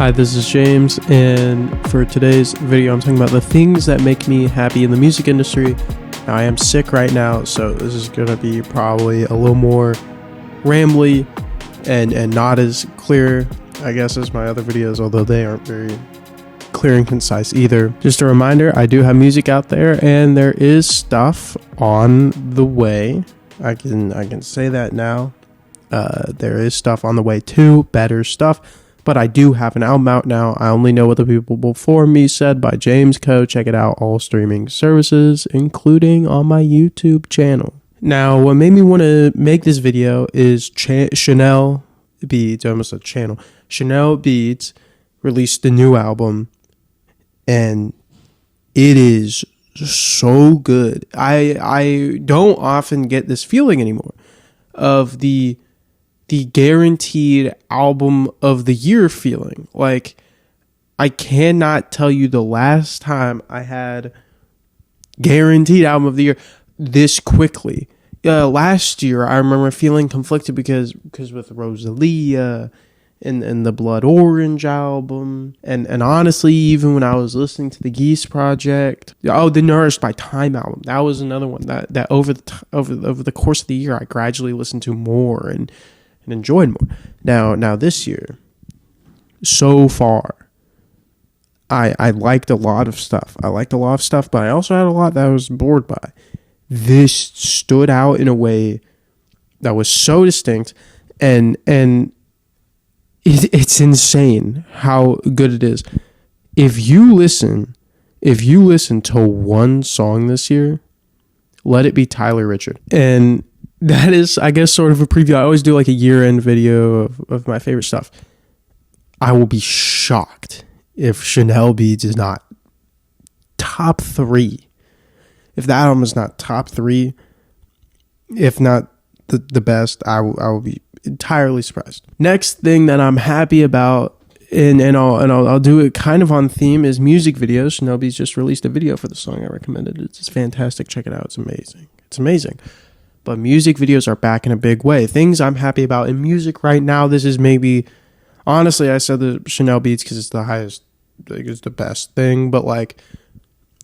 Hi, this is James, and for today's video, I'm talking about the things that make me happy in the music industry. Now, I am sick right now, so this is going to be probably a little more rambly and not as clear, I guess, as my other videos, although they aren't very clear and concise either. Just a reminder, I do have music out there, and there is stuff on the way. I can say that now. There is stuff on the way too, better stuff. But I do have an album out now. I Only Know What the People Before Me Said by James Coe. Check it out, all streaming services, including on my YouTube channel. Now, what made me want to make this video is Chanel Beats, almost a channel. Chanel Beats released a new album, and it is so good. I don't often get this feeling anymore of the guaranteed album of the year feeling. Like, I cannot tell you the last time I had guaranteed album of the year this quickly. Last year, I remember feeling conflicted because with Rosalia and the Blood Orange album, and honestly, even when I was listening to the Geese Project, the Nourished by Time album, that was another one that over the course of the year, I gradually listened to more and enjoyed more. Now this year, so far, I liked a lot of stuff. But I also had a lot that I was bored by. This stood out in a way that was so distinct, and it's insane how good it is. If you listen to one song this year, let it be Tyler Richard. And that is, I guess, sort of a preview. I always do like a year-end video of my favorite stuff. I will be shocked if Chanel Beats is not top 3. If that album is not top 3, if not the best, I will be entirely surprised. Next thing that I'm happy about, and I'll do it kind of on theme, is music videos. Chanel Beats just released a video for the song I recommended. It's fantastic. Check it out. It's amazing. It's amazing. But music videos are back in a big way. Things I'm happy about in music right now, this is maybe, honestly, I said the Chanel Beats because it's the highest, like, it's the best thing. But like,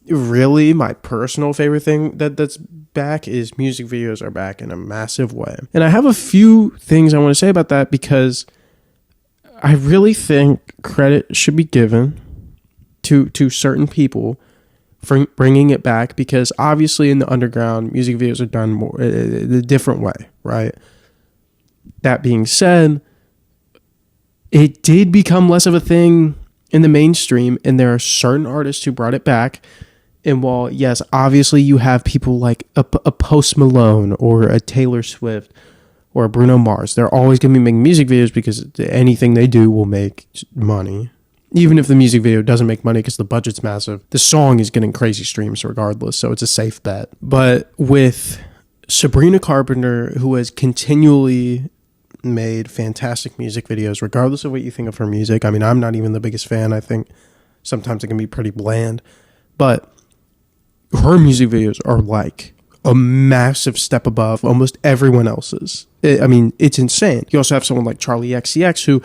really, my personal favorite thing that's back is music videos are back in a massive way. And I have a few things I want to say about that, because I really think credit should be given to certain people for bringing it back, because obviously in the underground, music videos are done more a different way, right? That being said, it did become less of a thing in the mainstream, and there are certain artists who brought it back. And while, yes, obviously you have people like a Post Malone or a Taylor Swift or a Bruno Mars, they're always going to be making music videos because anything they do will make money. Even if the music video doesn't make money because the budget's massive, the song is getting crazy streams regardless, so it's a safe bet. But with Sabrina Carpenter, who has continually made fantastic music videos, regardless of what you think of her music. I mean, I'm not even the biggest fan. I think sometimes it can be pretty bland. But her music videos are like a massive step above almost everyone else's. I mean, it's insane. You also have someone like Charli XCX, who,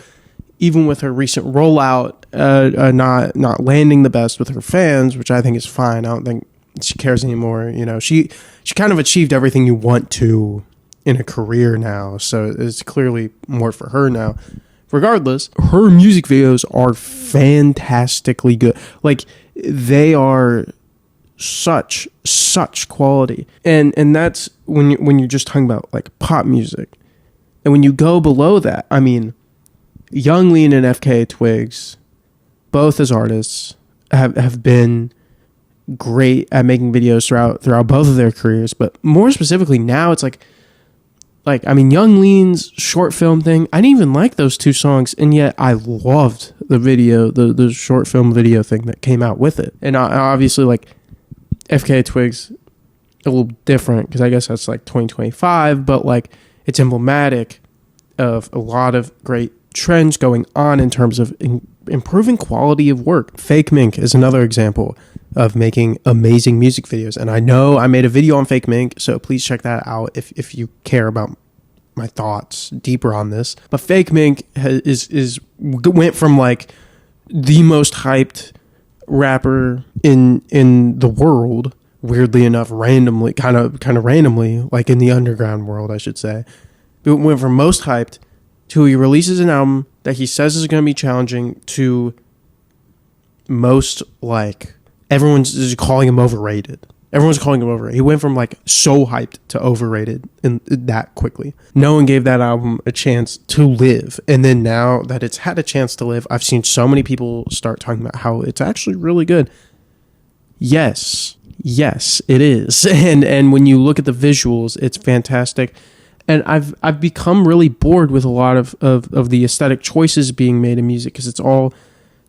even with her recent rollout, not landing the best with her fans, which I think is fine. I don't think she cares anymore. You know, she kind of achieved everything you want to in a career now, so it's clearly more for her now. Regardless, her music videos are fantastically good. Like, they are such quality, and that's when you're just talking about like pop music. And when you go below that, I mean, Yung Lean and FKA Twigs, both as artists, have been great at making videos throughout both of their careers. But more specifically now, it's like I mean, Yung Lean's short film thing, I didn't even like those 2 songs, and yet I loved the video, the short film video thing that came out with it. And obviously, like, FKA Twigs, a little different, because I guess that's like 2025, but like, it's emblematic of a lot of great trends going on in terms of improving quality of work. Fake Mink is another example of making amazing music videos, and I know I made a video on Fake Mink, so please check that out if you care about my thoughts deeper on this. But Fake Mink went from like the most hyped rapper in the world, weirdly enough, randomly, kind of randomly, like in the underground world, I should say. It went from most hyped to he releases an album that he says is going to be challenging to most, like, everyone's calling him overrated. Everyone's calling him overrated. He went from like so hyped to overrated in that quickly. No one gave that album a chance to live. And then now that it's had a chance to live, I've seen so many people start talking about how it's actually really good. Yes, it is. And when you look at the visuals, it's fantastic. And I've become really bored with a lot of the aesthetic choices being made in music, because it's all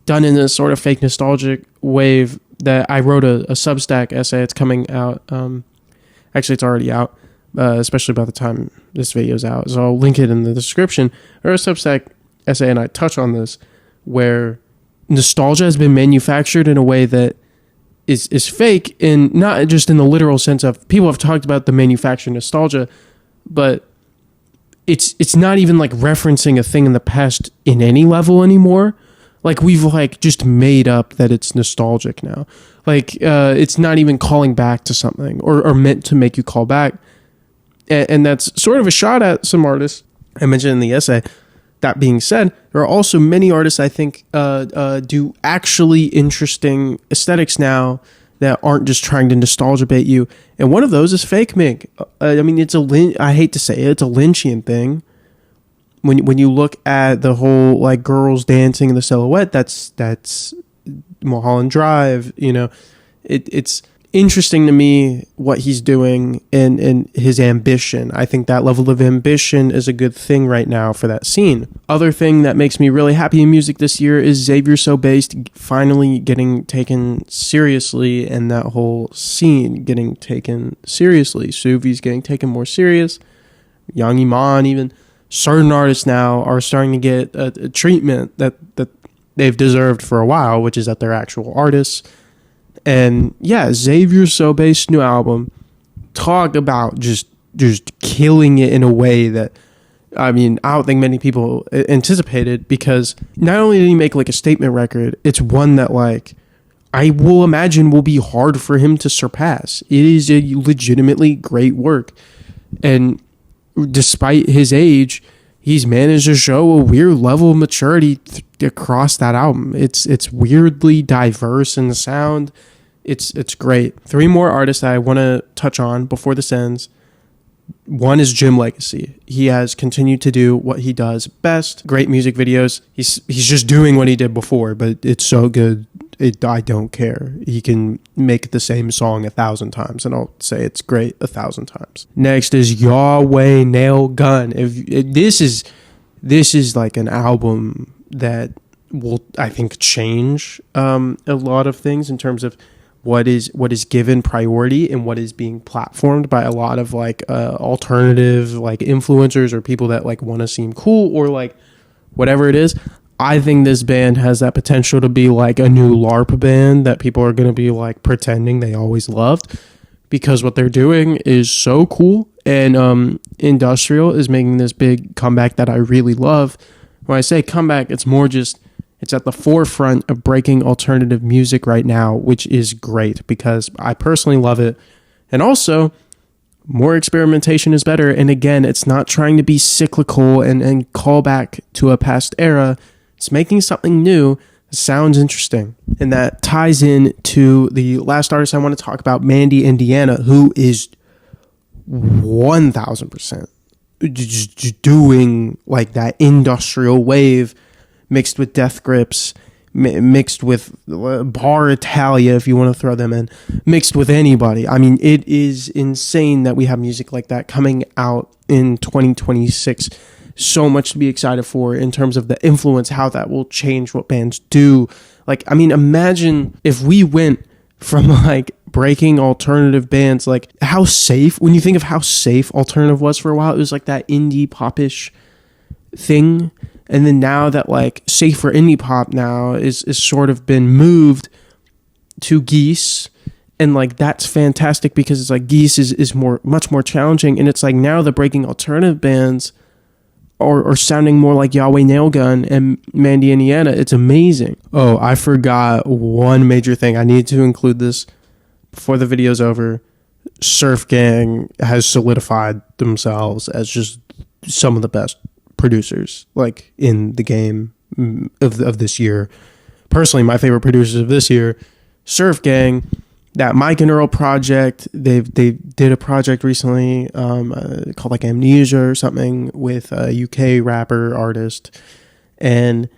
done in a sort of fake nostalgic wave. That I wrote a Substack essay. It's coming out. Actually, it's already out, especially by the time this video is out. So I'll link it in the description. Or a Substack essay, and I touch on this, where nostalgia has been manufactured in a way that is fake, and not just in the literal sense of people have talked about the manufactured nostalgia, but it's not even like referencing a thing in the past in any level anymore. Like, we've like just made up that it's nostalgic now. Like, it's not even calling back to something or meant to make you call back. And that's sort of a shot at some artists I mentioned in the essay. That being said, there are also many artists I think do actually interesting aesthetics now that aren't just trying to nostalgia bait you. And one of those is Fake Mig. I mean, I hate to say it, it's a Lynchian thing. When you look at the whole like girls dancing in the silhouette, that's Mulholland Drive. You know, it's interesting to me what he's doing and his ambition. I think that level of ambition is a good thing right now for that scene. Other thing that makes me really happy in music this year is Xavier So Based finally getting taken seriously, and that whole scene getting taken seriously. Suvi's getting taken more serious. Young Iman even. Certain artists now are starting to get a treatment that they've deserved for a while, which is that they're actual artists. And yeah, Xavier So Based new album, talk about just killing it in a way that, I mean, I don't think many people anticipated, because not only did he make like a statement record, it's one that like I will imagine will be hard for him to surpass. It is a legitimately great work. And despite his age, he's managed to show a weird level of maturity across that album. It's weirdly diverse in the sound. It's great. 3 more artists that I want to touch on before this ends. One is Jim Legacy. He has continued to do what he does best. Great music videos. He's just doing what he did before, but it's so good. I don't care. He can make the same song 1,000 times, and I'll say it's great 1,000 times. Next is Yahweh Nail Gun. This is like an album that will, I think, change a lot of things in terms of what is given priority and what is being platformed by a lot of like alternative like influencers or people that like want to seem cool or like whatever it is. I think this band has that potential to be like a new LARP band that people are going to be like pretending they always loved, because what they're doing is so cool. And Industrial is making this big comeback that I really love. When I say comeback, it's more just, it's at the forefront of breaking alternative music right now, which is great because I personally love it. And also, more experimentation is better. And again, it's not trying to be cyclical and call back to a past era. It's making something new that sounds interesting. And that ties in to the last artist I want to talk about, Mandy Indiana, who is 1,000% just doing like that industrial wave mixed with Death Grips, mixed with Bar Italia, if you want to throw them in, mixed with anybody. I mean, it is insane that we have music like that coming out in 2026. So much to be excited for in terms of the influence, how that will change what bands do. Like, I mean, imagine if we went from like breaking alternative bands, like how safe, when you think of how safe alternative was for a while, it was like that indie popish thing. And then now that like safer indie pop now is sort of been moved to Geese. And like, that's fantastic because it's like Geese is much more challenging. And it's like now the breaking alternative bands are sounding more like Yahweh Nailgun and Mandy Indiana. It's amazing. Oh, I forgot one major thing. I need to include this before the video's over. Surf Gang has solidified themselves as just some of the best producers like in the game of this year. Personally, my favorite producers of this year, Surf Gang, that Mike and Earl project. They did a project recently called like Amnesia or something with a UK rapper artist. And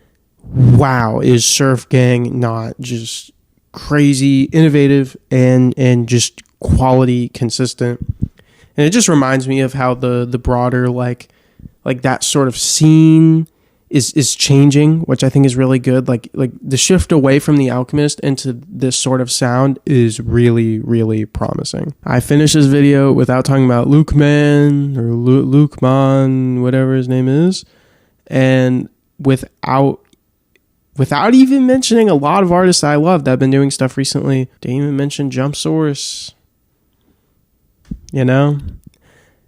wow, is Surf Gang not just crazy innovative and just quality consistent? And it just reminds me of how the broader like that sort of scene is changing, which I think is really good. Like the shift away from The Alchemist into this sort of sound is really, really promising. I finished this video without talking about Luke Man or Luke Man, whatever his name is, and without even mentioning a lot of artists I love that have been doing stuff recently. Didn't even mention Jump Source. You know?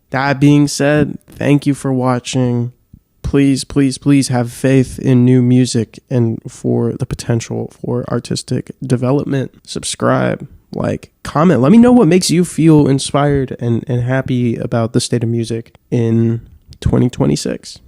That being said, thank you for watching. Please, please, please have faith in new music and for the potential for artistic development. Subscribe, like, comment. Let me know what makes you feel inspired and happy about the state of music in 2026.